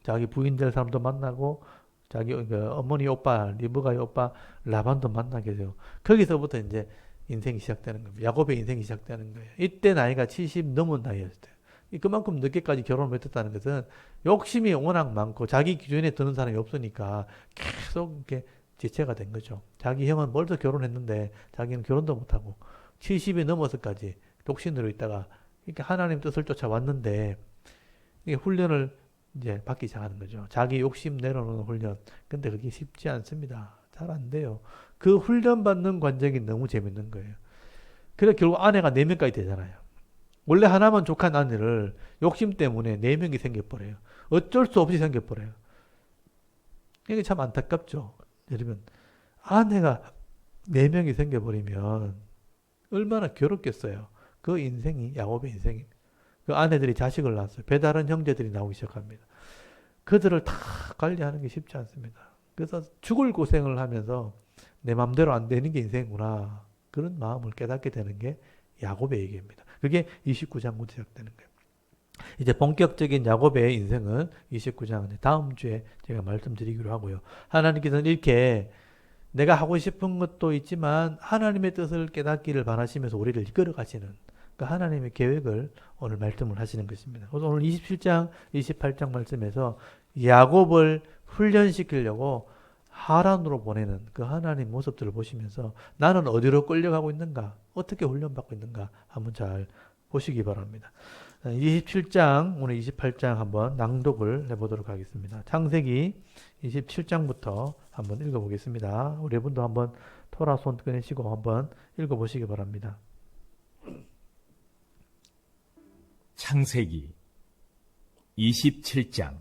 자기 부인 될 사람도 만나고 자기 어머니 오빠, 리브가의 오빠 라반도 만나게 돼요. 거기서부터 이제 인생이 시작되는 겁니다. 야곱의 인생이 시작되는 거예요. 이때 나이가 70 넘은 나이였어요. 그만큼 늦게까지 결혼을 못했다는 것은 욕심이 워낙 많고 자기 기준에 드는 사람이 없으니까 계속 이렇게 지체가 된 거죠. 자기 형은 벌써 결혼했는데 자기는 결혼도 못하고 70이 넘어서까지 독신으로 있다가 그러니까 하나님 뜻을 쫓아왔는데 이게 훈련을 이제 받기 시작하는 거죠. 자기 욕심 내려놓는 훈련. 근데 그게 쉽지 않습니다. 잘 안 돼요. 그 훈련 받는 과정이 너무 재밌는 거예요. 그래 결국 아내가 4명까지 되잖아요. 원래 하나만 족한 아내를 욕심 때문에 4명이 생겨버려요. 어쩔 수 없이 생겨버려요. 이게 참 안타깝죠. 여러분, 아내가 4명이 생겨버리면 얼마나 괴롭겠어요. 그 인생이 야곱의 인생이. 그 아내들이 자식을 낳았어요. 배다른 형제들이 나오기 시작합니다. 그들을 다 관리하는 게 쉽지 않습니다. 그래서 죽을 고생을 하면서 내 마음대로 안 되는 게 인생이구나. 그런 마음을 깨닫게 되는 게 야곱의 얘기입니다. 그게 29장부터 시작되는 거예요. 이제 본격적인 야곱의 인생은 29장 다음 주에 제가 말씀드리기로 하고요. 하나님께서는 이렇게 내가 하고 싶은 것도 있지만 하나님의 뜻을 깨닫기를 바라시면서 우리를 이끌어 가시는 그 하나님의 계획을 오늘 말씀을 하시는 것입니다. 그래서 오늘 27장, 28장 말씀에서 야곱을 훈련시키려고 하란으로 보내는 그 하나님 모습들을 보시면서 나는 어디로 끌려가고 있는가, 어떻게 훈련받고 있는가 한번 잘 보시기 바랍니다. 27장, 오늘 28장 한번 낭독을 해보도록 하겠습니다. 창세기 27장부터 한번 읽어보겠습니다. 우리 분도 한번 토라 손 꺼내시고 한번 읽어보시기 바랍니다. 창세기 27장.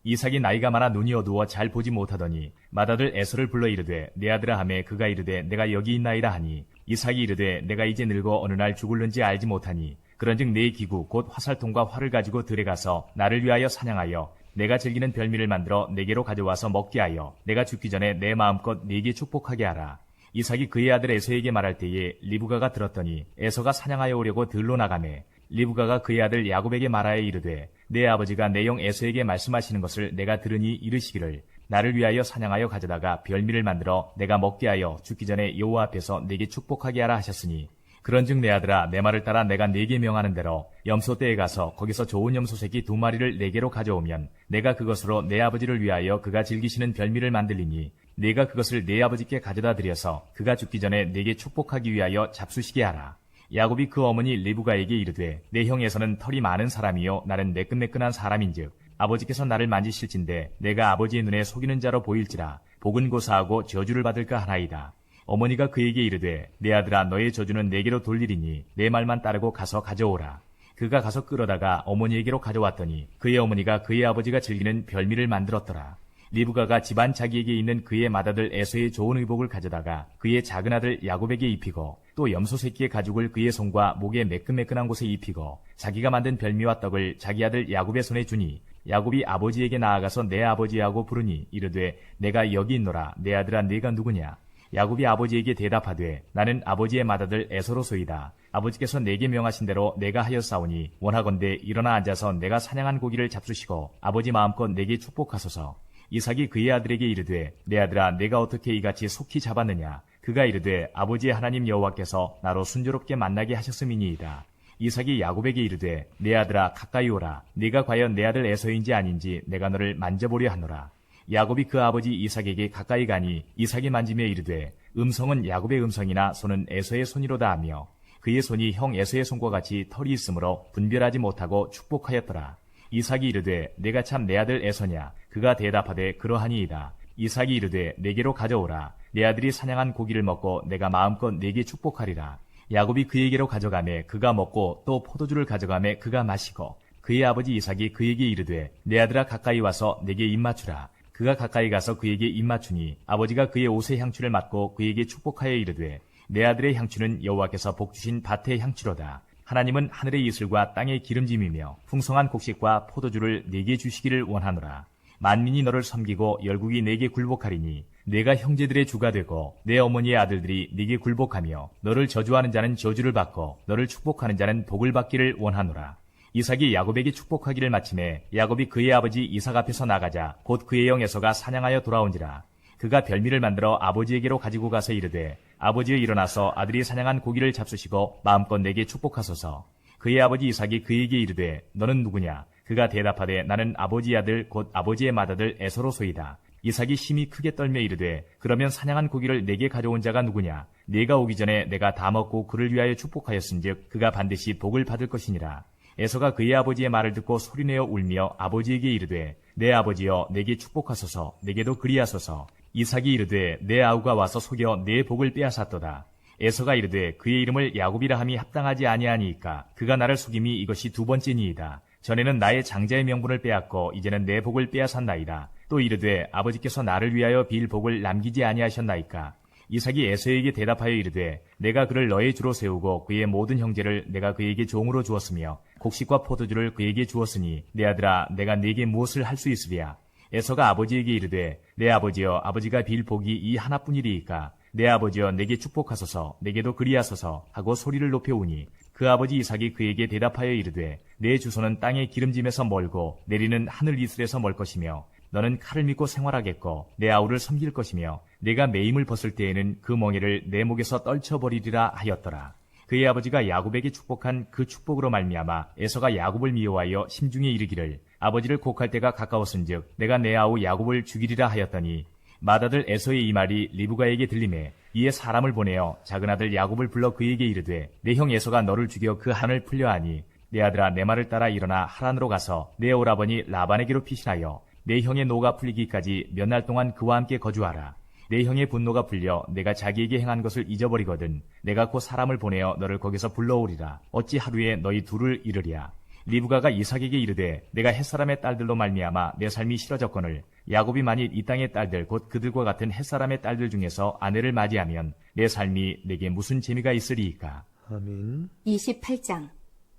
이삭이 나이가 많아 눈이 어두워 잘 보지 못하더니 맏아들 에서를 불러 이르되 내 아들아 하매 그가 이르되 내가 여기 있나이다 하니 이삭이 이르되 내가 이제 늙어 어느 날 죽을는지 알지 못하니 그런즉 내 기구 곧 화살통과 활을 가지고 들에 가서 나를 위하여 사냥하여 내가 즐기는 별미를 만들어 내게로 가져와서 먹게 하여 내가 죽기 전에 내 마음껏 네게 축복하게 하라. 이삭이 그의 아들 에서에게 말할 때에 리브가가 들었더니 에서가 사냥하여 오려고 들로 나가매 리브가가 그의 아들 야곱에게 말하여 이르되 내 아버지가 내 형 에서에게 말씀하시는 것을 내가 들으니 이르시기를 나를 위하여 사냥하여 가져다가 별미를 만들어 내가 먹게 하여 죽기 전에 여호와 앞에서 내게 축복하게 하라 하셨으니 그런즉 내 아들아 내 말을 따라 내가 네게 명하는 대로 염소 떼에 가서 거기서 좋은 염소 새끼 2마리를 내게로 가져오면 내가 그것으로 내 아버지를 위하여 그가 즐기시는 별미를 만들리니 내가 그것을 내 아버지께 가져다 드려서 그가 죽기 전에 내게 축복하기 위하여 잡수시게 하라. 야곱이 그 어머니 리브가에게 이르되 내 형에서는 털이 많은 사람이요 나는 매끈매끈한 사람인즉 아버지께서 나를 만지실진데 내가 아버지의 눈에 속이는 자로 보일지라 복은 고사하고 저주를 받을까 하나이다. 어머니가 그에게 이르되 내 아들아 너의 저주는 내게로 돌리리니 내 말만 따르고 가서 가져오라. 그가 가서 끌어다가 어머니에게로 가져왔더니 그의 어머니가 그의 아버지가 즐기는 별미를 만들었더라. 리브가가 집안 자기에게 있는 그의 맏아들 에서의 좋은 의복을 가져다가 그의 작은 아들 야곱에게 입히고 또 염소 새끼의 가죽을 그의 손과 목의 매끈매끈한 곳에 입히고 자기가 만든 별미와 떡을 자기 아들 야곱의 손에 주니 야곱이 아버지에게 나아가서 내 아버지하고 부르니 이르되 내가 여기 있노라. 내 아들아 네가 누구냐? 야곱이 아버지에게 대답하되 나는 아버지의 맏아들 에서로소이다. 아버지께서 내게 명하신 대로 내가 하였사오니 원하건대 일어나 앉아서 내가 사냥한 고기를 잡수시고 아버지 마음껏 내게 축복하소서. 이삭이 그의 아들에게 이르되 내 아들아 내가 어떻게 이같이 속히 잡았느냐? 그가 이르되 아버지의 하나님 여호와께서 나로 순조롭게 만나게 하셨음이니이다. 이삭이 야곱에게 이르되 내 아들아 가까이 오라. 네가 과연 내 아들 에서인지 아닌지 내가 너를 만져보려 하노라. 야곱이 그 아버지 이삭에게 가까이 가니 이삭이 만지며 이르되 음성은 야곱의 음성이나 손은 에서의 손이로다 하며 그의 손이 형 에서의 손과 같이 털이 있으므로 분별하지 못하고 축복하였더라. 이삭이 이르되 내가 참 내 아들 에서냐? 그가 대답하되 그러하니이다. 이삭이 이르되 내게로 가져오라. 내 아들이 사냥한 고기를 먹고 내가 마음껏 내게 축복하리라. 야곱이 그에게로 가져가매 그가 먹고 또 포도주를 가져가매 그가 마시고 그의 아버지 이삭이 그에게 이르되 내 아들아 가까이 와서 내게 입맞추라. 그가 가까이 가서 그에게 입맞추니 아버지가 그의 옷의 향취를 맡고 그에게 축복하여 이르되 내 아들의 향취는 여호와께서 복주신 밭의 향취로다. 하나님은 하늘의 이슬과 땅의 기름짐이며 풍성한 곡식과 포도주를 내게 주시기를 원하노라. 만민이 너를 섬기고 열국이 내게 굴복하리니 내가 형제들의 주가 되고 내 어머니의 아들들이 네게 굴복하며 너를 저주하는 자는 저주를 받고 너를 축복하는 자는 복을 받기를 원하노라. 이삭이 야곱에게 축복하기를 마침에 야곱이 그의 아버지 이삭 앞에서 나가자 곧 그의 형 에서가 사냥하여 돌아온지라. 그가 별미를 만들어 아버지에게로 가지고 가서 이르되 아버지여 일어나서 아들이 사냥한 고기를 잡수시고 마음껏 내게 축복하소서. 그의 아버지 이삭이 그에게 이르되 너는 누구냐? 그가 대답하되 나는 아버지의 아들 곧 아버지의 맏아들 에서로소이다. 이삭이 심히 크게 떨며 이르되 그러면 사냥한 고기를 내게 가져온 자가 누구냐? 네가 오기 전에 내가 다 먹고 그를 위하여 축복하였은즉 그가 반드시 복을 받을 것이니라. 에서가 그의 아버지의 말을 듣고 소리내어 울며 아버지에게 이르되 내 아버지여 내게 축복하소서. 내게도 그리하소서. 이삭이 이르되 내 아우가 와서 속여 내 복을 빼앗았도다. 에서가 이르되 그의 이름을 야곱이라 함이 합당하지 아니하니이까 그가 나를 속임이 이것이 두 번째니이다. 전에는 나의 장자의 명분을 빼앗고 이제는 내 복을 빼앗았나이다. 또 이르되 아버지께서 나를 위하여 빌 복을 남기지 아니하셨나이까. 이삭이 에서에게 대답하여 이르되 내가 그를 너의 주로 세우고 그의 모든 형제를 내가 그에게 종으로 주었으며 곡식과 포도주를 그에게 주었으니 내 아들아 내가 네게 무엇을 할 수 있으랴. 에서가 아버지에게 이르되 내 아버지여 아버지가 빌 복이 이 하나뿐이리이까. 내 아버지여 내게 축복하소서. 내게도 그리하소서 하고 소리를 높여오니 그 아버지 이삭이 그에게 대답하여 이르되 내 주소는 땅의 기름짐에서 멀고 내리는 하늘 이슬에서 멀 것이며 너는 칼을 믿고 생활하겠고 내 아우를 섬길 것이며 내가 매임을 벗을 때에는 그 멍에를 내 목에서 떨쳐버리리라 하였더라. 그의 아버지가 야곱에게 축복한 그 축복으로 말미암아 에서가 야곱을 미워하여 심중에 이르기를 아버지를 곡할 때가 가까웠은즉 내가 내 아우 야곱을 죽이리라 하였더니 맏아들 에서의 이 말이 리브가에게 들리매 이에 사람을 보내어 작은 아들 야곱을 불러 그에게 이르되 내 형 에서가 너를 죽여 그 한을 풀려하니 내 아들아 내 말을 따라 일어나 하란으로 가서 내 오라버니 라반에게로 피신하여 내 형의 노가 풀리기까지 몇 날 동안 그와 함께 거주하라. 내 형의 분노가 풀려 내가 자기에게 행한 것을 잊어버리거든 내가 곧 사람을 보내어 너를 거기서 불러오리라. 어찌 하루에 너희 둘을 이르랴. 리브가가 이삭에게 이르되 내가 햇사람의 딸들로 말미암아 내 삶이 싫어졌거늘 야곱이 만일 이 땅의 딸들 곧 그들과 같은 햇사람의 딸들 중에서 아내를 맞이하면 내 삶이 내게 무슨 재미가 있으리이까. 아멘. 28장.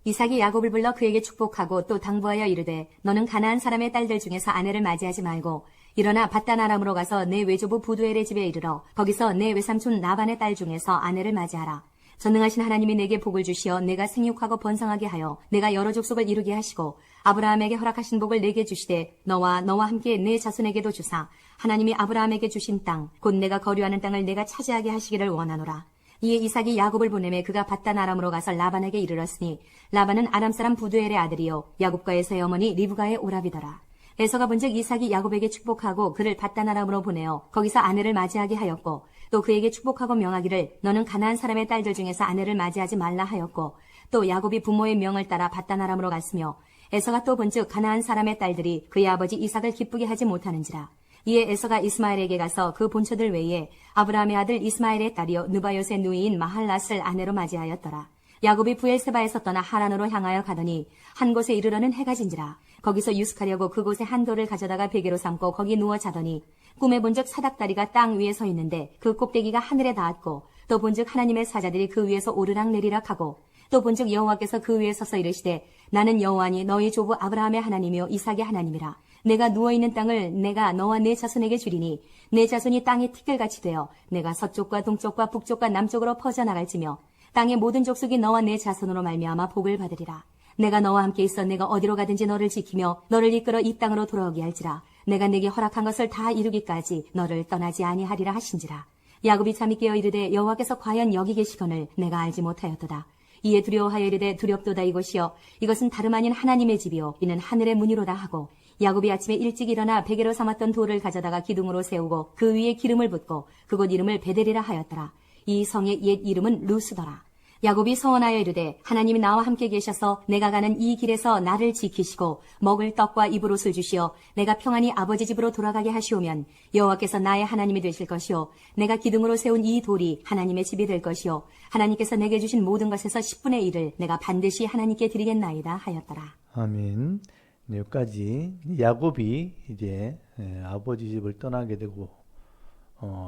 이삭이 야곱을 불러 그에게 축복하고 또 당부하여 이르되 너는 가나안 사람의 딸들 중에서 아내를 맞이하지 말고 일어나 밧단 아람으로 가서 내 외조부 부두엘의 집에 이르러 거기서 내 외삼촌 나반의 딸 중에서 아내를 맞이하라. 전능하신 하나님이 내게 복을 주시어 내가 생육하고 번성하게 하여 내가 여러 족속을 이루게 하시고 아브라함에게 허락하신 복을 내게 주시되 너와 함께 내 자손에게도 주사 하나님이 아브라함에게 주신 땅 곧 내가 거류하는 땅을 내가 차지하게 하시기를 원하노라. 이에 이삭이 야곱을 보내매 그가 밧단 아람으로 가서 라반에게 이르렀으니 라반은 아람 사람 부두엘의 아들이요 야곱과 에서의 어머니 리브가의 오라비더라. 에서가 본즉 이삭이 야곱에게 축복하고 그를 밧단 아람으로 보내어 거기서 아내를 맞이하게 하였고 또 그에게 축복하고 명하기를 너는 가나안 사람의 딸들 중에서 아내를 맞이하지 말라 하였고 또 야곱이 부모의 명을 따라 밧단 아람으로 갔으며 에서가 또 본즉 가나안 사람의 딸들이 그의 아버지 이삭을 기쁘게 하지 못하는지라. 이에 에서가 이스마엘에게 가서 그 본처들 외에 아브라함의 아들 이스마엘의 딸이요 느바요의 누이인 마할랏을 아내로 맞이하였더라. 야곱이 부엘세바에서 떠나 하란으로 향하여 가더니 한 곳에 이르러는 해가 진지라. 거기서 유숙하려고 그곳에 한 돌을 가져다가 베개로 삼고 거기 누워 자더니 꿈에 본즉 사닥다리가 땅 위에 서 있는데 그 꼭대기가 하늘에 닿았고 또 본즉 하나님의 사자들이 그 위에서 오르락 내리락 하고 또 본즉 여호와께서 그 위에 서서 이르시되 나는 여호와니 너희 조부 아브라함의 하나님이요 이삭의 하나님이라. 내가 누워있는 땅을 내가 너와 내 자손에게 주리니 내 자손이 땅의 티끌같이 되어 내가 서쪽과 동쪽과 북쪽과 남쪽으로 퍼져나갈지며 땅의 모든 족속이 너와 내 자손으로 말미암아 복을 받으리라. 내가 너와 함께 있어 내가 어디로 가든지 너를 지키며 너를 이끌어 이 땅으로 돌아오게 할지라. 내가 내게 허락한 것을 다 이루기까지 너를 떠나지 아니하리라 하신지라. 야곱이 잠이 깨어 이르되 여호와께서 과연 여기 계시거늘 내가 알지 못하였도다. 이에 두려워하여 이르되 두렵도다 이곳이여 이것은 다름 아닌 하나님의 집이요 이는 하늘의 문이로다 하고 야곱이 아침에 일찍 일어나 베개로 삼았던 돌을 가져다가 기둥으로 세우고 그 위에 기름을 붓고 그곳 이름을 베델이라 하였더라. 이 성의 옛 이름은 루스더라. 야곱이 서원하여 이르되 하나님이 나와 함께 계셔서 내가 가는 이 길에서 나를 지키시고 먹을 떡과 입을 옷을 주시어 내가 평안히 아버지 집으로 돌아가게 하시오면 여호와께서 나의 하나님이 되실 것이요 내가 기둥으로 세운 이 돌이 하나님의 집이 될 것이요 하나님께서 내게 주신 모든 것에서 10분의 1을 내가 반드시 하나님께 드리겠나이다 하였더라. 아멘. 네, 여기까지 야곱이 이제 아버지 집을 떠나게 되고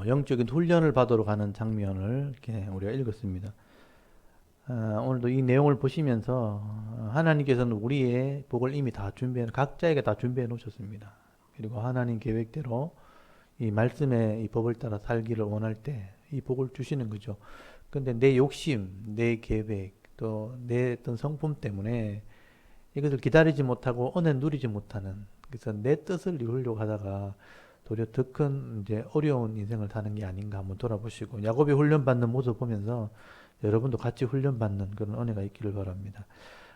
영적인 훈련을 받으러 가는 장면을 이렇게 우리가 읽었습니다. 오늘도 이 내용을 보시면서 하나님께서는 우리의 복을 이미 다 각자에게 다 준비해 놓으셨습니다. 그리고 하나님 계획대로 이 말씀의 이 법을 따라 살기를 원할 때 이 복을 주시는 거죠. 근데 내 욕심, 내 계획, 또 내 어떤 성품 때문에 이것을 기다리지 못하고 은혜 누리지 못하는, 그래서 내 뜻을 이루려고 하다가 도리어 더 큰 이제 어려운 인생을 사는 게 아닌가 한번 돌아보시고, 야곱이 훈련받는 모습 보면서 여러분도 같이 훈련받는 그런 은혜가 있기를 바랍니다.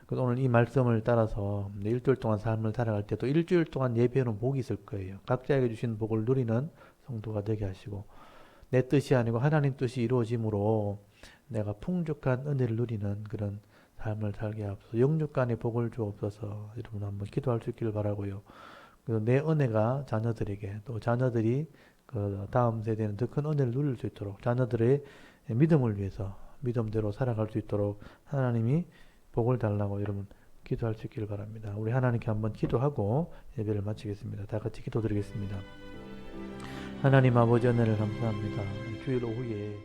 그래서 오늘 이 말씀을 따라서 일주일 동안 삶을 살아갈 때도 일주일 동안 예배하는 복이 있을 거예요. 각자에게 주신 복을 누리는 성도가 되게 하시고, 내 뜻이 아니고 하나님 뜻이 이루어짐으로 내가 풍족한 은혜를 누리는 그런 삶을 살게 하옵소서. 영육간의 복을 주옵소서. 여러분 한번 기도할 수 있기를 바라고요. 그리고 내 은혜가 자녀들에게, 또 자녀들이 그 다음 세대는 더 큰 은혜를 누릴 수 있도록, 자녀들의 믿음을 위해서 믿음대로 살아갈 수 있도록 하나님이 복을 달라고 여러분 기도할 수 있기를 바랍니다. 우리 하나님께 한번 기도하고 예배를 마치겠습니다. 다 같이 기도드리겠습니다. 하나님 아버지, 은혜를 감사합니다. 주일 오후에